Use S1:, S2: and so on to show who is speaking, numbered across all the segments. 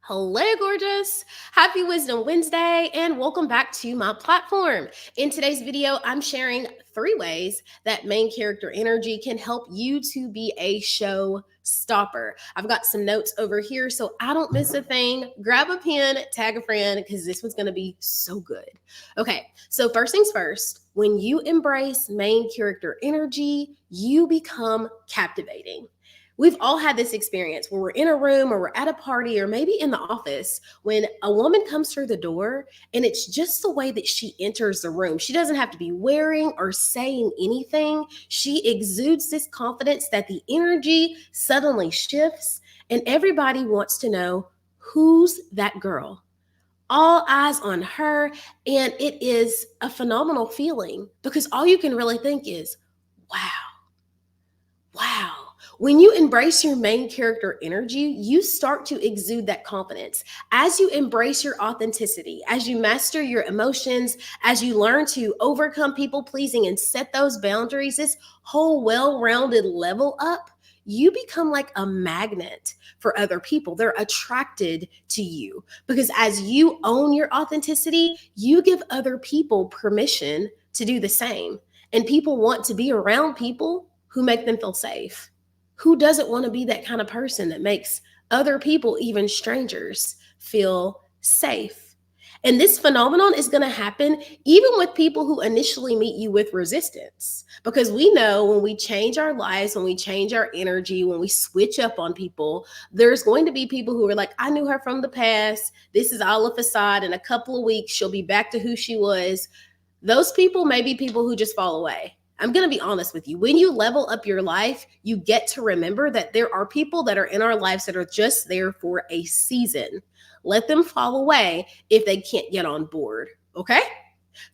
S1: Hello, gorgeous. Happy Wisdom Wednesday, and welcome back to my platform. In today's video, I'm sharing 3 ways that main character energy can help you to be a show stopper. I've got some notes over here so I don't miss a thing. Grab a pen, tag a friend, because this one's going to be so good. Okay, so first things first, when you embrace main character energy, you become captivating. We've all had this experience when we're in a room or we're at a party or maybe in the office when a woman comes through the door and it's just the way that she enters the room. She doesn't have to be wearing or saying anything. She exudes this confidence that the energy suddenly shifts and everybody wants to know, who's that girl? All eyes on her. And it is a phenomenal feeling because all you can really think is, wow. Wow. When you embrace your main character energy, you start to exude that confidence. As you embrace your authenticity, as you master your emotions, as you learn to overcome people pleasing and set those boundaries, this whole well rounded level up, you become like a magnet for other people. They're attracted to you because as you own your authenticity, you give other people permission to do the same. And people want to be around people who make them feel safe. Who doesn't want to be that kind of person that makes other people, even strangers, feel safe? And this phenomenon is going to happen even with people who initially meet you with resistance. Because we know when we change our lives, when we change our energy, when we switch up on people, there's going to be people who are like, I knew her from the past. This is all a facade. In a couple of weeks, she'll be back to who she was. Those people may be people who just fall away. I'm going to be honest with you. When you level up your life, you get to remember that there are people that are in our lives that are just there for a season. Let them fall away if they can't get on board. Okay?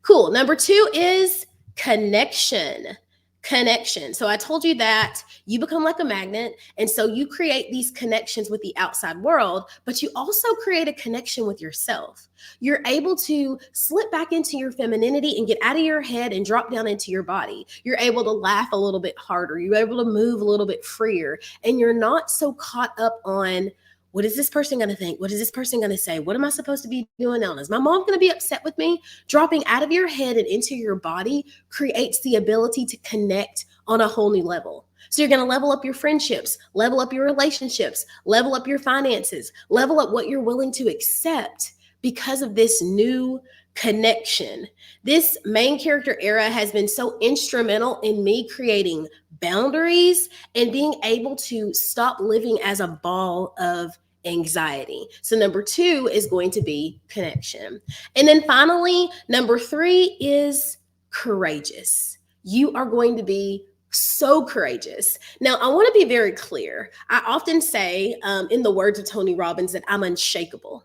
S1: Cool. Number 2 is connection. Connection. So I told you that you become like a magnet. And so you create these connections with the outside world, but you also create a connection with yourself. You're able to slip back into your femininity and get out of your head and drop down into your body. You're able to laugh a little bit harder. You're able to move a little bit freer. And you're not so caught up on, what is this person going to think? What is this person going to say? What am I supposed to be doing now? Is my mom going to be upset with me? Dropping out of your head and into your body creates the ability to connect on a whole new level. So you're going to level up your friendships, level up your relationships, level up your finances, level up what you're willing to accept because of this new connection. This main character era has been so instrumental in me creating boundaries and being able to stop living as a ball of anxiety. So number 2 is going to be connection. And then finally, number 3 is courageous. You are going to be so courageous. Now, I want to be very clear. I often say, in the words of Tony Robbins, that I'm unshakable.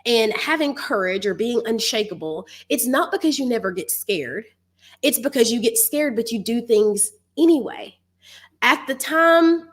S1: And having courage or being unshakable, it's not because you never get scared. It's because you get scared, but you do things anyway. At the time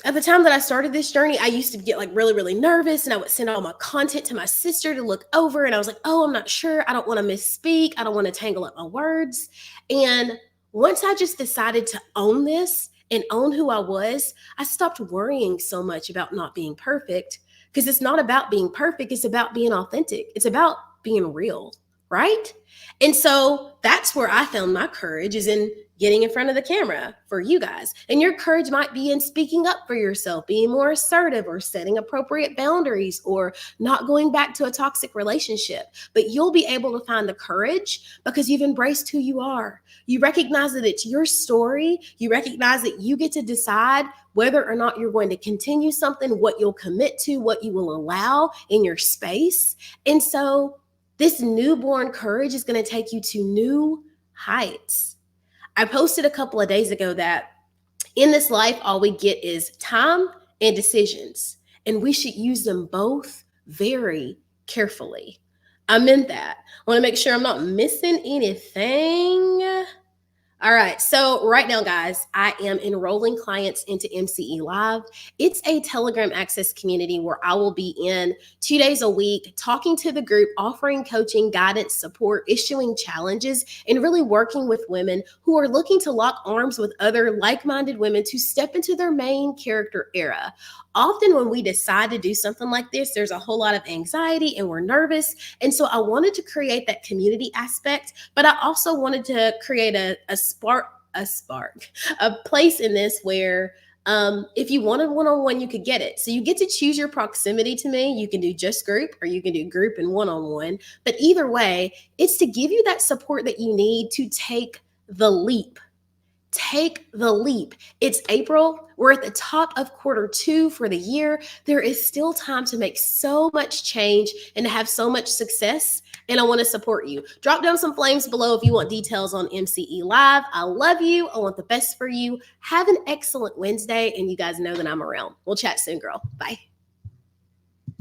S1: that I started this journey, I used to get like really, really nervous, and I would send all my content to my sister to look over. And I was like, oh, I'm not sure. I don't want to misspeak. I don't want to tangle up my words. And once I just decided to own this and own who I was, I stopped worrying so much about not being perfect, because it's not about being perfect. It's about being authentic. It's about being real, right? And so that's where I found my courage, is in getting in front of the camera for you guys. And your courage might be in speaking up for yourself, being more assertive, or setting appropriate boundaries, or not going back to a toxic relationship. But you'll be able to find the courage because you've embraced who you are. You recognize that it's your story. You recognize that you get to decide whether or not you're going to continue something, what you'll commit to, what you will allow in your space. And so this newborn courage is going to take you to new heights. I posted a couple of days ago that in this life, all we get is time and decisions, and we should use them both very carefully. I meant that. I want to make sure I'm not missing anything. All right. So, right now, guys, I am enrolling clients into MCE Live. It's a Telegram access community where I will be in 2 days a week, talking to the group, offering coaching, guidance, support, issuing challenges, and really working with women who are looking to lock arms with other like minded women to step into their main character era. Often, when we decide to do something like this, there's a whole lot of anxiety and we're nervous. And so, I wanted to create that community aspect, but I also wanted to create a place in this where if you wanted one-on-one, you could get it. So you get to choose your proximity to me. You can do just group or you can do group and one-on-one. But either way, it's to give you that support that you need to take the leap. Take the leap. It's April. We're at the top of quarter 2 for the year. There is still time to make so much change and to have so much success. And I want to support you. Drop down some flames below if you want details on MCE Live. I love you. I want the best for you. Have an excellent Wednesday. And you guys know that I'm around. We'll chat soon, girl. Bye.